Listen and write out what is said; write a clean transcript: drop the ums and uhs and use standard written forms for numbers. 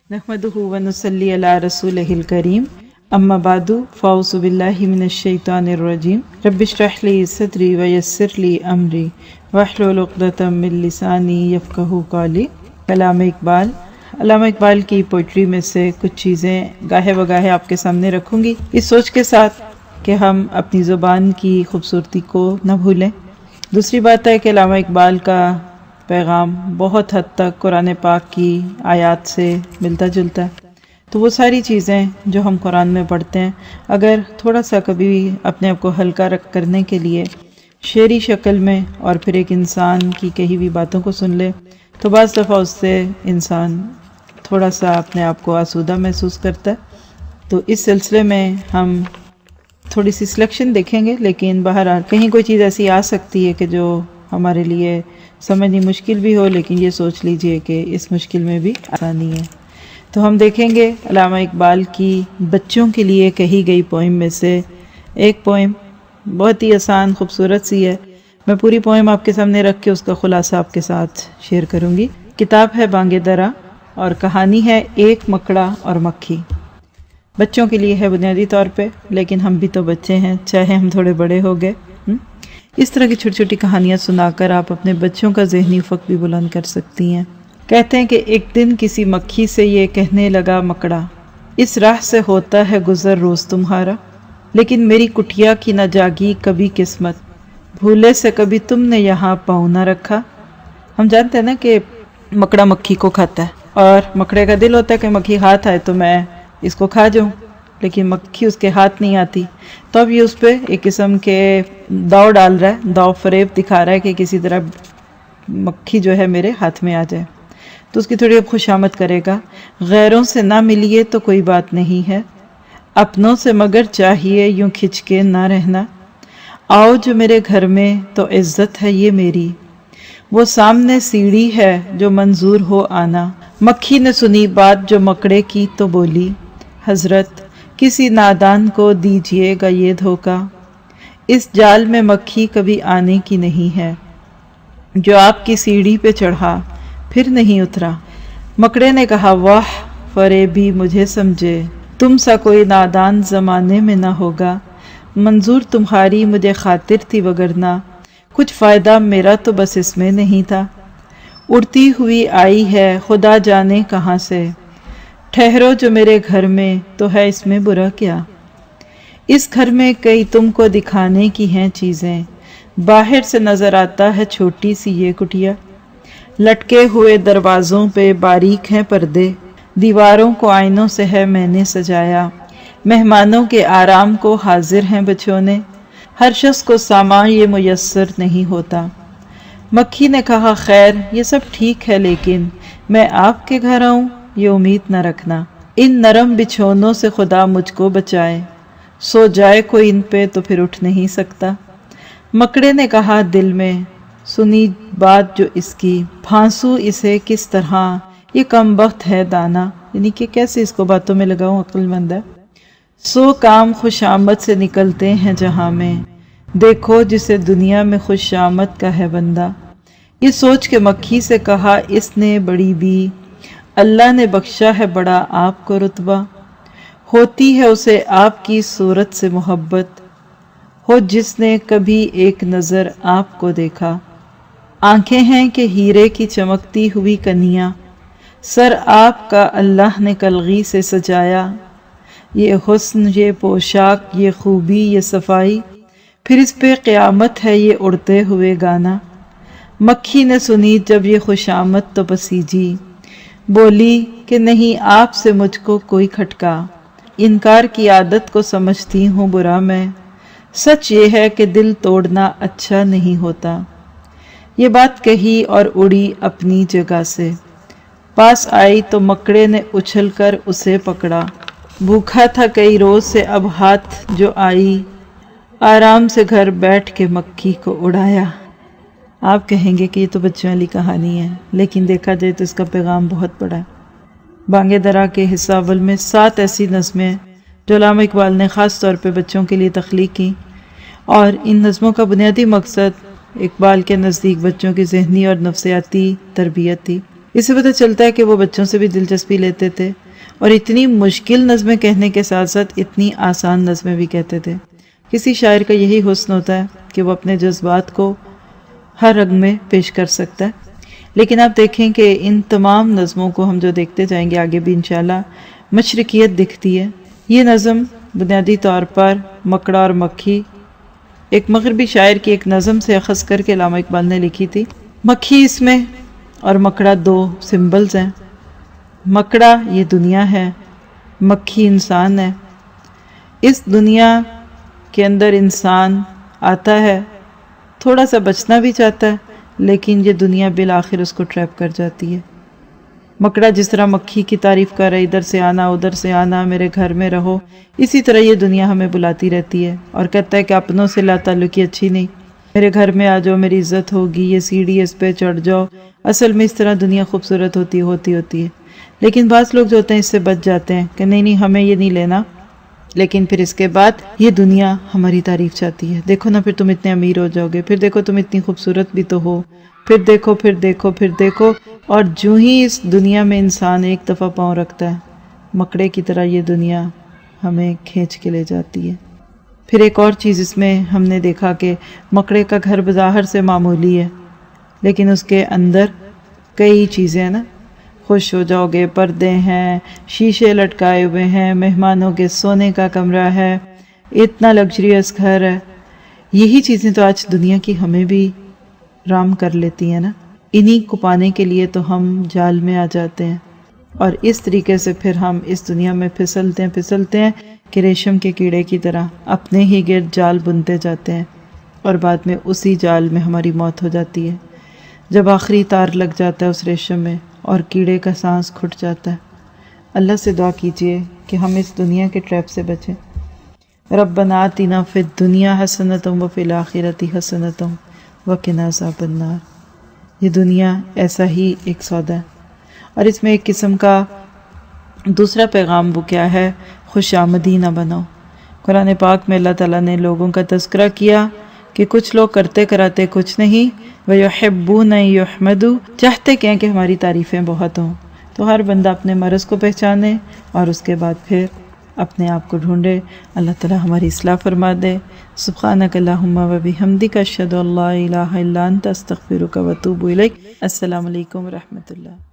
नहमदुहु व नुसल्ली अला रसूलिहिल करीम अम्मा बादु फ़ाउज़ु बिल्लाहि मिनश शैतानिर रजीम रब्बिश्रह ली सदरी व यस्सिर ली अमरी वहलुल उक़दतम मिन लिसानी यफ़क़हू क़ौली। अल्लामा इकबाल की पोइट्री में से कुछ चीज़ें गाहे बगाहे आपके सामने रखूँगी, इस सोच के साथ कि हम अपनी ज़ुबान की खूबसूरती को न भूलें। दूसरी बात है कि अल्लामा इकबाल का पैगाम बहुत हद तक कुरान पाक की आयत से मिलता जुलता है, तो वो सारी चीज़ें जो हम कुरान में पढ़ते हैं, अगर थोड़ा सा कभी अपने आप को हल्का रख करने के लिए शेरी शक्ल में और फिर एक इंसान की कही हुई बातों को सुन ले, तो बाज़ दफ़ा उससे इंसान थोड़ा सा अपने आप को आसूदा महसूस करता है। तो इस सिलसिले में हम थोड़ी सी सिलेक्शन देखेंगे, लेकिन बहरहाल कहीं कोई चीज़ ऐसी आ सकती है कि जो हमारे लिए समझनी मुश्किल भी हो, लेकिन ये सोच लीजिए कि इस मुश्किल में भी आसानी है। तो हम देखेंगे अल्लामा इकबाल की बच्चों के लिए कही गई पोइम में से एक पोइम बहुत ही आसान खूबसूरत सी है। मैं पूरी पोइम आपके सामने रख के उसका खुलासा आपके साथ शेयर करूँगी। किताब है बांगे दरा और कहानी है एक मकड़ा और मक्खी। बच्चों के लिए है बुनियादी तौर पे, लेकिन हम भी तो बच्चे हैं, चाहे हम थोड़े बड़े हो गए। इस तरह की छोटी छोटी कहानियाँ सुनाकर आप अपने बच्चों का ज़हनी फ़क़ भी बुलंद कर सकती हैं। कहते हैं कि एक दिन किसी मक्खी से ये कहने लगा मकड़ा, इस राह से होता है गुज़र रोज़ तुम्हारा, लेकिन मेरी कुटिया की न जागी कभी किस्मत, भूले से कभी तुमने यहाँ पाँव न रखा। हम जानते हैं ना कि मकड़ा मक्खी को खाता है और मकड़े का दिल होता है कि मक्खी हाथ आए तो मैं इसको खा जाऊँ, लेकिन मक्खी उसके हाथ नहीं आती। तो अब ये उस पर एक किस्म के दाव डाल रहा है, दाव फरेब दिखा रहा है कि किसी तरह मक्खी जो है मेरे हाथ में आ जाए। तो उसकी थोड़ी खुशामद करेगा, गैरों से ना मिलिए तो कोई बात नहीं है, अपनों से मगर चाहिए यूं खिंच के ना रहना, आओ जो मेरे घर में तो इज्जत है ये मेरी, वो सामने सीढ़ी है जो मंजूर हो आना। मक्खी ने सुनी बात जो मकड़े की तो बोली, हजरत किसी नादान को दीजिएगा ये धोखा, इस जाल में मक्खी कभी आने की नहीं है, जो आपकी सीढ़ी पे चढ़ा फिर नहीं उतरा। मकड़े ने कहा, वाह फरेबी मुझे समझे, तुम सा कोई नादान ज़माने में ना होगा, मंजूर तुम्हारी मुझे खातिर थी वगरना, कुछ फ़ायदा मेरा तो बस इसमें नहीं था, उड़ती हुई आई है खुदा जाने कहाँ से, ठहरो जो मेरे घर में तो है इसमें बुरा क्या, इस घर में कई तुमको दिखाने की हैं चीज़ें, बाहर से नज़र आता है छोटी सी ये कुटिया, लटके हुए दरवाज़ों पे बारीक हैं पर्दे, दीवारों को आईनों से है मैंने सजाया, मेहमानों के आराम को हाजिर हैं बचोने, हर शख्स को सामान ये मुयस्सर नहीं होता। मक्खी ने कहा, खैर ये सब ठीक है, लेकिन मैं आपके घर आऊँ ये उम्मीद न रखना, इन नरम बिछौनों से खुदा मुझको बचाए, सो जाए कोई इन पे तो फिर उठ नहीं सकता। मकड़े ने कहा दिल में, सुनी बात जो इसकी, फांसू इसे किस तरह, ये कमबख्त है दाना, यानी कि कैसे इसको बातों में लगाऊं, अक्लमंद है। सो काम खुशामद से निकलते हैं जहां में, देखो जिसे दुनिया में खुशामद का है बंदा। ये सोच के मक्खी से कहा इसने बड़ी भी, अल्लाह ने बख्शा है बड़ा आपको रुतबा, होती है उसे आपकी सूरत से मोहब्बत, हो जिसने कभी एक नज़र आपको देखा। आंखें हैं कि हीरे की चमकती हुई कनियाँ, सर आपका अल्लाह ने कलगी से सजाया, ये हुस्न ये पोशाक ये खूबी ये सफाई, फिर इस पे क़यामत है ये उड़ते हुए गाना। मक्खी ने सुनी जब ये खुशामद तो पसीजी, बोली कि नहीं आपसे मुझको कोई खटका, इनकार की आदत को समझती हूँ बुरा मैं, सच ये है कि दिल तोड़ना अच्छा नहीं होता। ये बात कही और उड़ी अपनी जगह से, पास आई तो मकड़े ने उछलकर उसे पकड़ा, भूखा था कई रोज से अब हाथ जो आई, आराम से घर बैठ के मक्खी को उड़ाया। आप कहेंगे कि ये तो बच्चों वाली कहानी है, लेकिन देखा जाए तो इसका पैगाम बहुत बड़ा है। बांगे दरा के हिस्सा अव्वल में 7 ऐसी नज़में हैं जो अल्लामा इकबाल ने ख़ास तौर पे बच्चों के लिए तख्लीक की, और इन नज़मों का बुनियादी मकसद इकबाल के नज़दीक बच्चों की ज़हनी और नफ्सियाती तरबियत थी। اس سے پتہ چلتا ہے کہ وہ بچوں سے بھی دلچسپی لیتے تھے اور اتنی مشکل نظمیں کہنے کے ساتھ ساتھ اتنی آسان نظمیں بھی کہتے تھے۔ کسی شاعر کا یہی حسن ہوتا ہے کہ وہ اپنے جذبات کو ہر رنگ میں پیش کر سکتا ہے۔ لیکن آپ دیکھیں کہ ان تمام نظموں کو ہم جو دیکھتے جائیں گے آگے بھی انشاءاللہ مشرقیت دکھتی ہے۔ یہ نظم بنیادی طور پر مکڑا اور مکھی، ایک مغربی شاعر کی ایک نظم سے اخذ کر کے علامہ اقبال نے لکھی تھی۔ مکھی اس میں اور مکڑا دو سمبلز ہیں۔ مکڑا یہ دنیا ہے، مکھی انسان ہے۔ اس دنیا کے اندر انسان آتا ہے، تھوڑا سا بچنا بھی چاہتا ہے، لیکن یہ دنیا بالآخر اس کو ٹریپ کر جاتی ہے۔ مکڑا جس طرح مکھی کی تعریف کر رہا ہے، ادھر سے آنا ادھر سے آنا، میرے گھر میں رہو، اسی طرح یہ دنیا ہمیں بلاتی رہتی ہے اور کہتا ہے کہ اپنوں سے لا تعلقی اچھی نہیں، میرے گھر میں آ جاؤ، میری عزت ہوگی، یہ سیڑھی اس پہ چڑھ جاؤ۔ اصل میں اس طرح دنیا خوبصورت ہوتی ہے، لیکن بعض لوگ جو ہوتے ہیں اس سے بچ جاتے ہیں کہ نہیں ہمیں یہ نہیں لینا، لیکن پھر اس کے بعد یہ دنیا ہماری تعریف چاہتی ہے۔ دیکھو نا، پھر تم اتنے امیر ہو جاؤ گے، پھر دیکھو تم اتنی خوبصورت بھی تو ہو، پھر دیکھو، اور جو ہی اس دنیا میں انسان ایک دفعہ پاؤں رکھتا ہے، مکڑے کی طرح یہ دنیا ہمیں کھینچ کے لے جاتی ہے۔ پھر ایک اور چیز اس میں ہم نے دیکھا کہ مکڑے کا گھر بظاہر سے معمولی ہے، لیکن اس کے اندر کئی چیزیں ہیں نا، خوش ہو جاؤ گے، پردے ہیں، شیشے لٹکائے ہوئے ہیں، مہمانوں کے سونے کا کمرہ ہے، اتنا لگژریس گھر ہے۔ یہی چیزیں تو آج دنیا کی ہمیں بھی رام کر لیتی ہیں نا۔ انہی کو پانے کے لیے تو ہم جال میں آ جاتے ہیں اور اس طریقے سے پھر ہم اس دنیا میں پھسلتے ہیں کہ ریشم کے کیڑے کی طرح اپنے ہی گرد جال بنتے جاتے ہیں اور بعد میں اسی جال میں ہماری موت ہو جاتی ہے جب آخری تار لگ جاتا ہے اس ریشم میں اور کیڑے کا سانس کھٹ جاتا ہے۔ اللہ سے دعا کیجئے کہ ہم اس دنیا کے ٹریپ سے بچیں۔ ربنا آتنا فی الدنیا حسنۃ وفی الآخرۃ حسنۃ وقنا عذاب النار۔ یہ دنیا ایسا ہی ایک سودا ہے، اور اس میں ایک قسم کا دوسرا پیغام وہ کیا ہے، خوش آمدی نہ بنو۔ قرآن پاک میں اللہ تعالیٰ نے لوگوں کا تذکرہ کیا کہ کچھ لوگ کرتے کراتے کچھ نہیں، وَيُحِبُّونَ يُحْمَدُوا، چاہتے کہیں کہ ہماری تعریفیں بہت ہوں۔ تو ہر بندہ اپنے مرض کو پہچانے اور اس کے بعد پھر اپنے آپ کو ڈھونڈے۔ اللہ تعالیٰ ہماری اصلاح فرما دے۔ سبحانک اللہم و بحمدک، اشہد ان لا الہ الا انت، استغفرک و اتوب الیک۔ السلام علیکم و رحمۃ اللہ۔